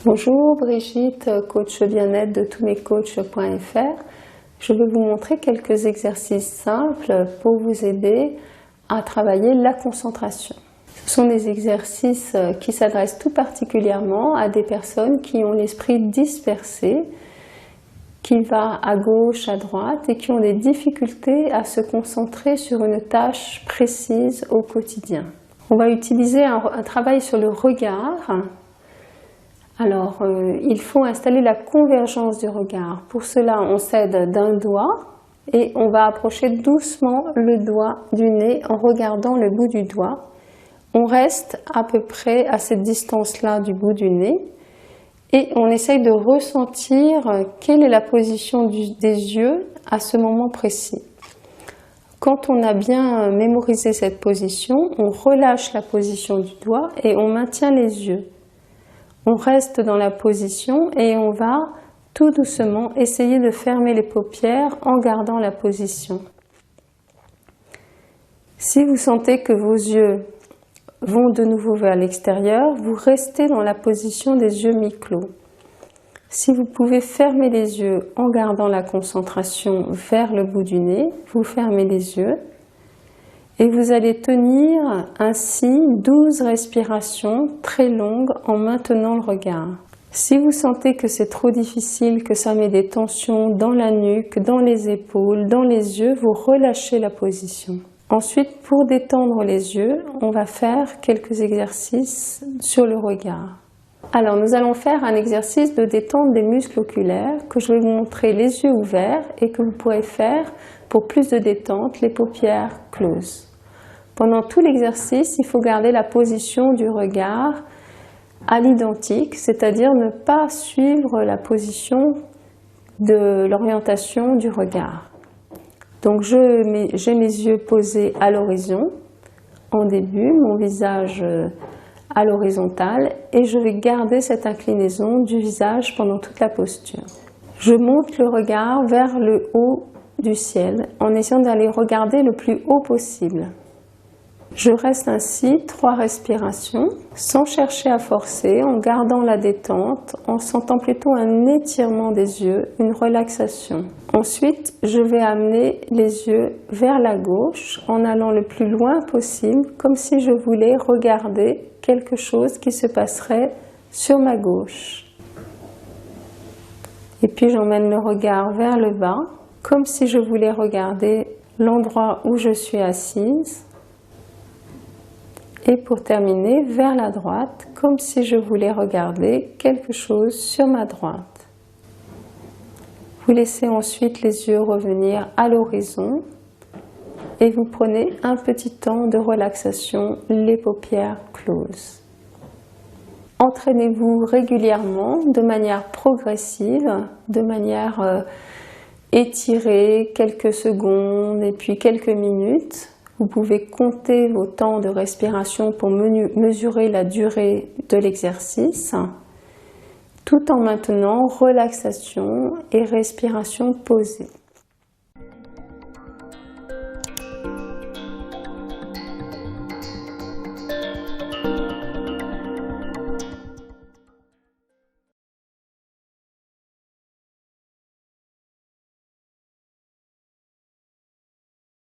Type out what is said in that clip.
Bonjour Brigitte, coach bien-être de tousmescoachs.fr. Je vais vous montrer quelques exercices simples pour vous aider à travailler la concentration. Ce sont des exercices qui s'adressent tout particulièrement à des personnes qui ont l'esprit dispersé, qui va à gauche, à droite et qui ont des difficultés à se concentrer sur une tâche précise au quotidien. On va utiliser un travail sur le regard. Alors, il faut installer la convergence du regard. Pour cela, on s'aide d'un doigt et on va approcher doucement le doigt du nez en regardant le bout du doigt. On reste à peu près à cette distance-là du bout du nez et on essaye de ressentir quelle est la position des yeux à ce moment précis. Quand on a bien mémorisé cette position, on relâche la position du doigt et on maintient les yeux. On reste dans la position et on va tout doucement essayer de fermer les paupières en gardant la position. Si vous sentez que vos yeux vont de nouveau vers l'extérieur, vous restez dans la position des yeux mi-clos. Si vous pouvez fermer les yeux en gardant la concentration vers le bout du nez, vous fermez les yeux. Et vous allez tenir ainsi 12 respirations très longues en maintenant le regard. Si vous sentez que c'est trop difficile, que ça met des tensions dans la nuque, dans les épaules, dans les yeux, vous relâchez la position. Ensuite, pour détendre les yeux, on va faire quelques exercices sur le regard. Alors, nous allons faire un exercice de détente des muscles oculaires que je vais vous montrer les yeux ouverts et que vous pourrez faire pour plus de détente, les paupières closes. Pendant tout l'exercice, il faut garder la position du regard à l'identique, c'est-à-dire ne pas suivre la position de l'orientation du regard. Donc j'ai mes yeux posés à l'horizon en début, mon visage à l'horizontale et je vais garder cette inclinaison du visage pendant toute la posture. Je monte le regard vers le haut du ciel en essayant d'aller regarder le plus haut possible. Je reste ainsi 3 respirations, sans chercher à forcer, en gardant la détente, en sentant plutôt un étirement des yeux, une relaxation. Ensuite, je vais amener les yeux vers la gauche, en allant le plus loin possible, comme si je voulais regarder quelque chose qui se passerait sur ma gauche. Et puis j'emmène le regard vers le bas, comme si je voulais regarder l'endroit où je suis assise. Et pour terminer, vers la droite, comme si je voulais regarder quelque chose sur ma droite. Vous laissez ensuite les yeux revenir à l'horizon et vous prenez un petit temps de relaxation, les paupières closes. Entraînez-vous régulièrement, de manière progressive, de manière étirée, quelques secondes et puis quelques minutes. Vous pouvez compter vos temps de respiration pour mesurer la durée de l'exercice, tout en maintenant relaxation et respiration posée.